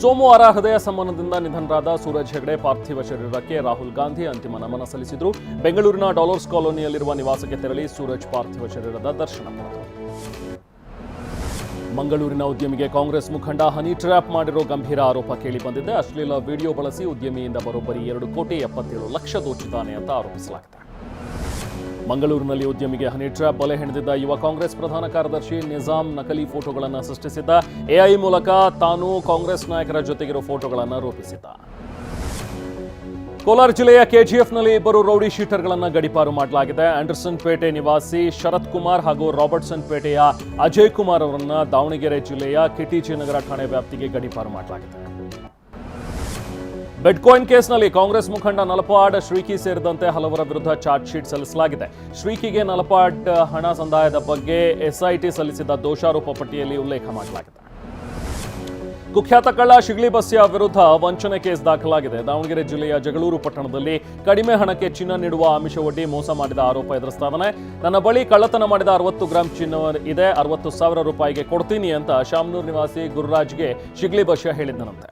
ಸೋಮವಾರ ಹೃದಯ ಸಂಬಂಧದಿಂದ ನಿಧನರಾದ ಸೂರಜ್ ಹೆಗಡೆ ಪಾರ್ಥಿವ ಶರೀರಕ್ಕೆ ರಾಹುಲ್ ಗಾಂಧಿ ಅಂತಿಮ ನಮನ ಸಲ್ಲಿಸಿದರು. ಬೆಂಗಳೂರಿನ ಡಾಲರ್ಸ್ ಕಾಲೋನಿಯಲ್ಲಿರುವ ನಿವಾಸಕ್ಕೆ ತೆರಳಿ ಸೂರಜ್ ಪಾರ್ಥಿವ ಶರೀರದ ದರ್ಶನ ಪಡೆದರು. ಮಂಗಳೂರಿನ ಉದ್ಯಮಿಗೆ ಕಾಂಗ್ರೆಸ್ ಮುಖಂಡ ಹನಿ ಟ್ರ್ಯಾಪ್ ಮಾಡಿರೋ ಗಂಭೀರ ಆರೋಪ ಕೇಳಿ ಬಂದಿದೆ. ಅಶ್ಲೀಲ ವಿಡಿಯೋ ಬಳಸಿ ಉದ್ಯಮಿಯಿಂದ ಬರೋಬ್ಬರಿ 2,77,00,000 ದೋಚಿದ್ದಾನೆ ಅಂತ ಆರೋಪಿಸಲಾಗಿದೆ. ಮಂಗಳೂರಿನಲ್ಲಿ ಉದ್ಯಮಿಗೆ ಹನಿ ಟ್ರ್ಯಾಪ್ ಬಲೆ ಹೆಣೆದಿದ್ದ ಯುವ ಕಾಂಗ್ರೆಸ್ ಪ್ರಧಾನ ಕಾರ್ಯದರ್ಶಿ ನಿಜಾಮ್ ನಕಲಿ ಫೋಟೋಗಳನ್ನು ಸೃಷ್ಟಿಸಿದ್ದ. ಎಐ ಮೂಲಕ ತಾನು ಕಾಂಗ್ರೆಸ್ ನಾಯಕರ ಜೊತೆಗಿರೋ ಫೋಟೋಗಳನ್ನು ರೂಪಿಸಿದ್ದ. ಕೋಲಾರ ಜಿಲ್ಲೆಯ ಕೆಜಿಎಫ್ನಲ್ಲಿ 2 ರೌಡಿ ಶೀಟರ್ಗಳನ್ನು ಗಡೀಪಾರು ಮಾಡಲಾಗಿದೆ. ಆಂಡರ್ಸನ್ ಪೇಟೆ ನಿವಾಸಿ ಶರತ್ ಕುಮಾರ್ ಹಾಗೂ ರಾಬರ್ಟ್ಸನ್ ಪೇಟೆಯ ಅಜಯ್ ಕುಮಾರ್ ಅವರನ್ನು ದಾವಣಗೆರೆ ಜಿಲ್ಲೆಯ ಕೆಟಿಜಿ ನಗರ ಠಾಣೆ ವ್ಯಾಪ್ತಿಗೆ ಗಡೀಪಾರು ಮಾಡಲಾಗಿದೆ. ಬಿಟ್ಕಾಯಿನ್ ಕೇಸ್ನಲ್ಲಿ ಕಾಂಗ್ರೆಸ್ ಮುಖಂಡ ನಲಪಾಡ್ ಶ್ರೀಕಿ ಸೇರಿದಂತೆ ಹಲವರ ವಿರುದ್ಧ ಚಾರ್ಜ್ ಶೀಟ್ ಸಲ್ಲಿಸಲಾಗಿದೆ. ಶ್ರೀಕಿಗೆ ನಲಪಾಡ್ ಹಣ ಸಂದಾಯದ ಬಗ್ಗೆ ಎಸ್ಐಟಿ ಸಲ್ಲಿಸಿದ ದೋಷಾರೋಪ ಪಟ್ಟಿಯಲ್ಲಿ ಉಲ್ಲೇಖ ಮಾಡಲಾಗಿದೆ. ಕುಖ್ಯಾತ ಕಳ್ಳ ಶಿಗ್ಲಿ ಬಸ್ಯ ವಿರುದ್ಧ ವಂಚನೆ ಕೇಸ್ ದಾಖಲಾಗಿದೆ. ದಾವಣಗೆರೆ ಜಿಲ್ಲೆಯ ಜಗಳೂರು ಪಟ್ಟಣದಲ್ಲಿ ಕಡಿಮೆ ಹಣಕ್ಕೆ ಚಿನ್ನ ನೀಡುವ ಆಮಿಷವೊಡ್ಡಿ ಮೋಸ ಮಾಡಿದ ಆರೋಪ ಎದುರಿಸ್ತಾ ಇದ್ದಾನೆ. ನನ್ನ ಬಳಿ ಕಳ್ಳತನ ಮಾಡಿದ 60 ಗ್ರಾಂ ಚಿನ್ನ ಇದೆ, 60,000 ರೂಪಾಯಿಗೆ ಕೊಡ್ತೀನಿ ಅಂತ ಶಾಮನೂರು ನಿವಾಸಿ ಗುರುರಾಜ್ಗೆ ಶಿಗ್ಲಿ ಬಸ್ಯ ಹೇಳಿದ್ದನಂತೆ.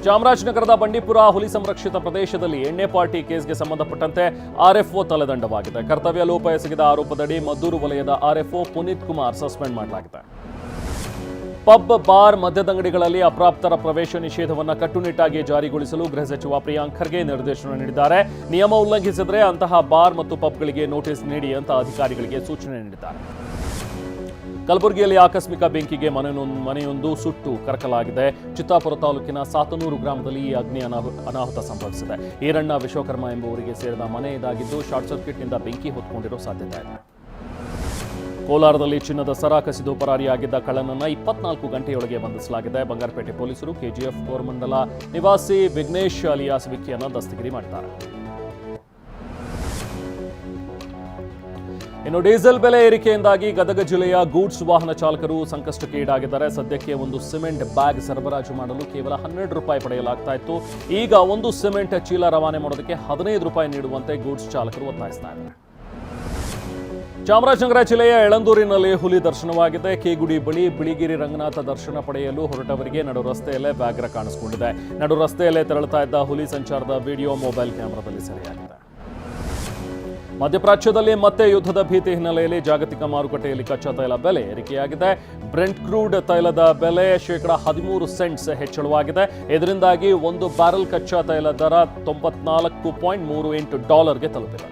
ಚಾಮರಾಜನಗರದ ಬಂಡೀಪುರ ಹುಲಿ ಸಂರಕ್ಷಿತ ಪ್ರದೇಶದಲ್ಲಿ ಎಣ್ಣೆ ಪಾರ್ಟಿ ಕೇಸ್ಗೆ ಸಂಬಂಧಪಟ್ಟಂತೆ ಆರ್ಎಫ್ಒ ತಲೆದಂಡವಾಗಿದೆ. ಕರ್ತವ್ಯ ಲೋಪ ಎಸಗಿದ ಆರೋಪದಡಿ ಮದ್ದೂರು ವಲಯದ ಆರ್ಎಫ್ಒ ಪುನೀತ್ ಕುಮಾರ್ ಸಸ್ಪೆಂಡ್ ಮಾಡಲಾಗಿದೆ. ಪಬ್, ಬಾರ್, ಮದ್ಯದಂಗಡಿಗಳಲ್ಲಿ ಅಪ್ರಾಪ್ತರ ಪ್ರವೇಶ ನಿಷೇಧವನ್ನು ಕಟ್ಟುನಿಟ್ಟಾಗಿ ಜಾರಿಗೊಳಿಸಲು ಗೃಹ ಸಚಿವ ಪ್ರಿಯಾಂಕ್ ಖರ್ಗೆ ನಿರ್ದೇಶನ ನೀಡಿದ್ದಾರೆ. ನಿಯಮ ಉಲ್ಲಂಘಿಸಿದರೆ ಅಂತಹ ಬಾರ್ ಮತ್ತು ಪಬ್ಗಳಿಗೆ ನೋಟಿಸ್ ನೀಡಿ ಅಂತ ಅಧಿಕಾರಿಗಳಿಗೆ ಸೂಚನೆ ನೀಡಿದ್ದಾರೆ. ಕಲಬುರಗಿಯಲ್ಲಿ ಆಕಸ್ಮಿಕ ಬೆಂಕಿಗೆ ಮನೆಯೊಂದು ಸುಟ್ಟು ಕರಕಲಾಗಿದೆ. ಚಿತ್ತಾಪುರ ತಾಲೂಕಿನ ಸಾತನೂರು ಗ್ರಾಮದಲ್ಲಿ ಈ ಅಗ್ನಿ ಅನಾಹುತ ಸಂಭವಿಸಿದೆ. ಈರಣ್ಣ ವಿಶ್ವಕರ್ಮ ಎಂಬುವರಿಗೆ ಸೇರಿದ ಮನೆ ಇದಾಗಿದ್ದು ಶಾರ್ಟ್ ಸರ್ಕ್ಯೂಟ್ನಿಂದ ಬೆಂಕಿ ಹೊತ್ಕೊಂಡಿರೋ ಸಾಧ್ಯತೆ ಇದೆ. ಕೋಲಾರದಲ್ಲಿ ಚಿನ್ನದ ಸರ ಕಸಿದು ಪರಾರಿಯಾಗಿದ್ದ ಕಳ್ಳನನ್ನ 24 ಗಂಟೆಯೊಳಗೆ ಬಂಧಿಸಲಾಗಿದೆ. ಬಂಗಾರಪೇಟೆ ಪೊಲೀಸರು ಕೆಜಿಎಫ್ ಕೋರಮಂಡಲ ನಿವಾಸಿ ವಿಘ್ನೇಶ್ ಅಲಿಯಾಸ್ ವಿಕ್ಕಿಯನ್ನು ದಸ್ತಗಿರಿ ಮಾಡಿದ್ದಾರೆ. ಇನ್ನು ಡೀಸೆಲ್ ಬೆಲೆ ಏರಿಕೆಯಿಂದಾಗಿ ಗದಗ ಜಿಲ್ಲೆಯ ಗೂಡ್ಸ್ ವಾಹನ ಚಾಲಕರು ಸಂಕಷ್ಟಕ್ಕೆ ಈಡಾಗಿದ್ದಾರೆ. ಸದ್ಯಕ್ಕೆ ಒಂದು ಸಿಮೆಂಟ್ ಬ್ಯಾಗ್ ಸರಬರಾಜು ಮಾಡಲು ಕೇವಲ 12 ರೂಪಾಯಿ ಪಡೆಯಲಾಗ್ತಾ ಇತ್ತು. ಈಗ ಒಂದು ಸಿಮೆಂಟ್ ಚೀಲ ರವಾನೆ ಮಾಡೋದಕ್ಕೆ 15 ರೂಪಾಯಿ ನೀಡುವಂತೆ ಗೂಡ್ಸ್ ಚಾಲಕರು ಒತ್ತಾಯಿಸ್ತಾ ಇದ್ದಾರೆ. ಚಾಮರಾಜನಗರ ಜಿಲ್ಲೆಯ ಯಳಂದೂರಿನಲ್ಲಿ ಹುಲಿ ದರ್ಶನವಾಗಿದೆ. ಕೆಗುಡಿ ಬಳಿ ಬಿಳಿಗಿರಿ ರಂಗನಾಥ ದರ್ಶನ ಪಡೆಯಲು ಹೊರಟವರಿಗೆ ನಡು ರಸ್ತೆಯಲ್ಲೇ ವ್ಯಾಘ್ರ ಕಾಣಿಸಿಕೊಂಡಿದೆ. ನಡು ರಸ್ತೆಯಲ್ಲೇ ತೆರಳುತ್ತಾ ಇದ್ದ ಹುಲಿ ಸಂಚಾರದ ವಿಡಿಯೋ ಮೊಬೈಲ್ ಕ್ಯಾಮೆರಾದಲ್ಲಿ ಸೆರೆಯಾಗಿದೆ. ಮಧ್ಯಪ್ರಾಚ್ಯದಲ್ಲಿ ಮತ್ತೆ ಯುದ್ಧದ ಭೀತಿ ಹಿನ್ನೆಲೆಯಲ್ಲಿ ಜಾಗತಿಕ ಮಾರುಕಟ್ಟೆಯಲ್ಲಿ ಕಚ್ಚಾ ತೈಲ ಬೆಲೆ ಏರಿಕೆಯಾಗಿದೆ. ಬ್ರೆಂಟ್ ಕ್ರೂಡ್ ತೈಲದ ಬೆಲೆ $13 ಸೆಂಟ್ಸ್ ಹೆಚ್ಚಳವಾಗಿದೆ. ಇದರಿಂದಾಗಿ 1 ಬ್ಯಾರೆಲ್ ಕಚ್ಚಾ ತೈಲ ದರ $94.38 ತಲುಪಿದೆ.